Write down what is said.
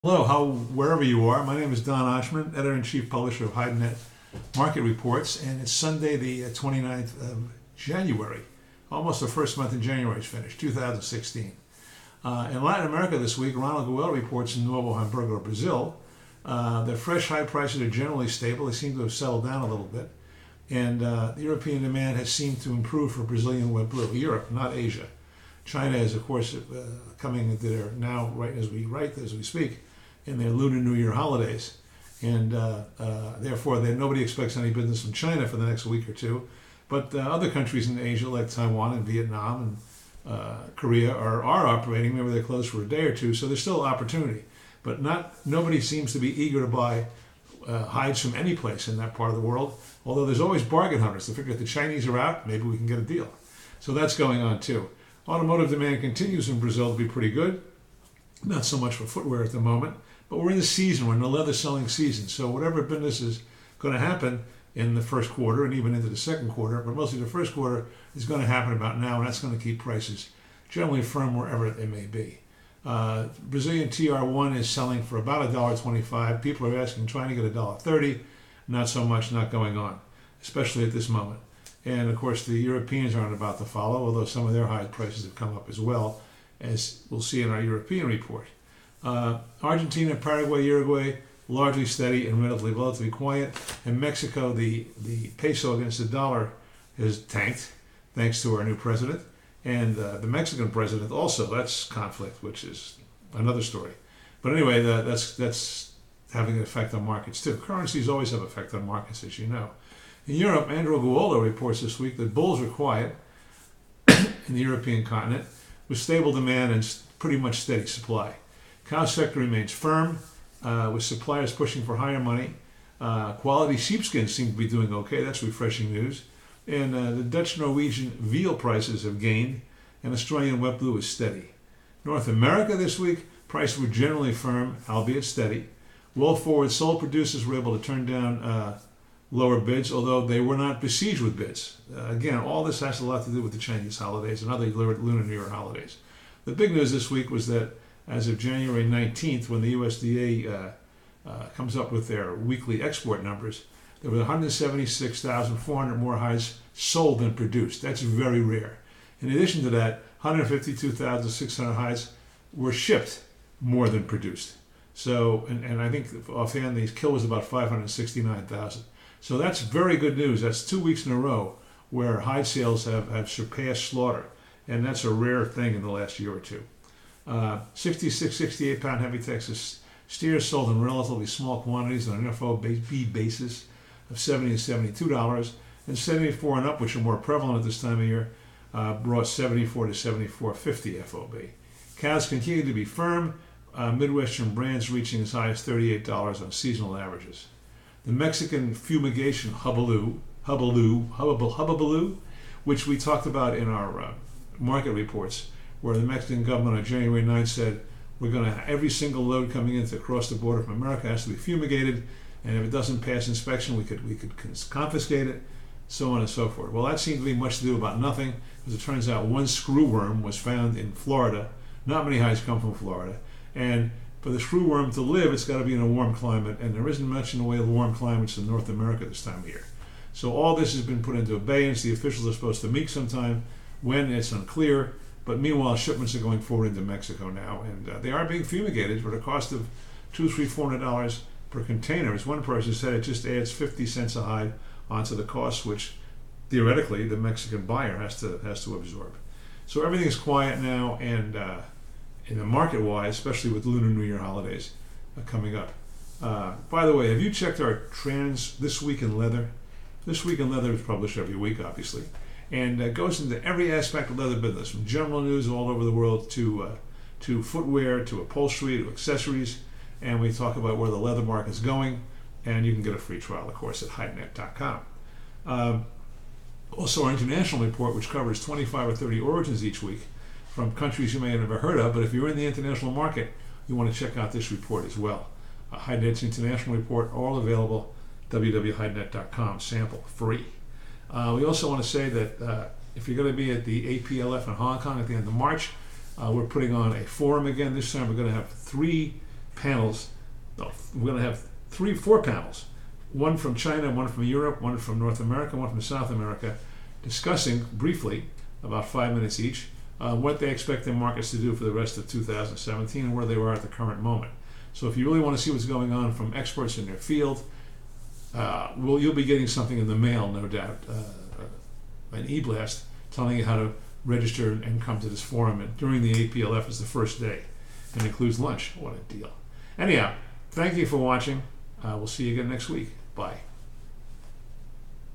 Hello, wherever you are. My name is Don Oshman, editor-in-chief, publisher of Hidenet Market Reports, and it's Sunday, the 29th of January. Almost the first month in January is finished, 2016. In Latin America this week, Ronald Goel reports in Novo Hamburgo, Brazil, that fresh high prices are generally stable. They seem to have settled down a little bit, and the European demand has seemed to improve for Brazilian wet blue. Europe, not Asia. China is, of course, coming into their now, right as we speak, in their Lunar New Year holidays, and therefore nobody expects any business from China for the next week or two. But other countries in Asia, like Taiwan and Vietnam and Korea, are operating. Maybe they're closed for a day or two, so there's still opportunity. But nobody seems to be eager to buy hides from any place in that part of the world. Although there's always bargain hunters. They figure if the Chinese are out, maybe we can get a deal. So that's going on too. Automotive demand continues in Brazil to be pretty good. Not so much for footwear at the moment. But we're in the season, we're in the leather selling season. So whatever business is going to happen in the first quarter and even into the second quarter, but mostly the first quarter, is going to happen about now, and that's going to keep prices generally firm wherever they may be. Brazilian TR1 is selling for about $1.25. People are trying to get $1.30. Not so much, not going on, especially at this moment. And of course, the Europeans aren't about to follow, although some of their high prices have come up as well, as we'll see in our European report. Argentina, Paraguay, Uruguay, largely steady and relatively quiet. In Mexico, the peso against the dollar has tanked, thanks to our new president. And the Mexican president also, that's conflict, which is another story. But anyway, that's having an effect on markets too. Currencies always have an effect on markets, as you know. In Europe, Andrew Guolo reports this week that bulls are quiet in the European continent, with stable demand and pretty much steady supply. Cow sector remains firm, with suppliers pushing for higher money. Quality sheepskins seem to be doing okay. That's refreshing news. And the Dutch-Norwegian veal prices have gained, and Australian wet blue is steady. North America this week, prices were generally firm, albeit steady. Well-forward sole producers were able to turn down lower bids, although they were not besieged with bids. Again, all this has a lot to do with the Chinese holidays and other Lunar New Year holidays. The big news this week was that as of January 19th, when the USDA comes up with their weekly export numbers, there were 176,400 more hides sold than produced. That's very rare. In addition to that, 152,600 hides were shipped more than produced. So, and I think offhand, the kill was about 569,000. So that's very good news. That's 2 weeks in a row where hide sales have surpassed slaughter. And that's a rare thing in the last year or two. 66, 68 pound heavy Texas steers sold in relatively small quantities on an FOB basis of $70 to $72, and 74 and up, which are more prevalent at this time of year, brought 74 to 74.50 FOB. Cows continue to be firm, Midwestern brands reaching as high as $38 on seasonal averages. The Mexican fumigation hubbaloo, which we talked about in our market reports, where the Mexican government on January 9th said, we're going to, every single load coming in to cross the border from America has to be fumigated, and if it doesn't pass inspection, we could confiscate it, so on and so forth. Well, that seemed to be much to do about nothing, because it turns out one screwworm was found in Florida. Not many hides come from Florida, and for the screwworm to live, it's got to be in a warm climate, and there isn't much in the way of warm climates in North America this time of year. So all this has been put into abeyance. The officials are supposed to meet sometime. When, it's unclear. But meanwhile, shipments are going forward into Mexico now, and they are being fumigated for the cost of $200, $400 per container. As one person said, it just adds 50 cents a hide onto the cost, which theoretically the Mexican buyer has to absorb. So everything is quiet now, and in the market-wise, especially with Lunar New Year holidays coming up. By the way, have you checked our Trans This Week in Leather? This Week in Leather is published every week, obviously. And goes into every aspect of leather business, from general news all over the world to footwear, to upholstery, to accessories. And we talk about where the leather market is going. And you can get a free trial, of course, at hidenet.com. Also, our international report, which covers 25 or 30 origins each week from countries you may have never heard of. But if you're in the international market, you want to check out this report as well. Hidet's international report, all available, www.hidenet.com, sample free. We also want to say that if you're going to be at the APLF in Hong Kong at the end of March, we're putting on a forum again. This time we're going to have 3 panels. No, we're going to have 4 panels. One from China, one from Europe, one from North America, one from South America, discussing briefly, about 5 minutes each, what they expect their markets to do for the rest of 2017 and where they are at the current moment. So if you really want to see what's going on from experts in their field, you'll be getting something in the mail, no doubt, an e-blast telling you how to register and come to this forum. And during the APLF is the first day and includes lunch. What a deal. Anyhow, thank you for watching. We'll see you again next week. Bye.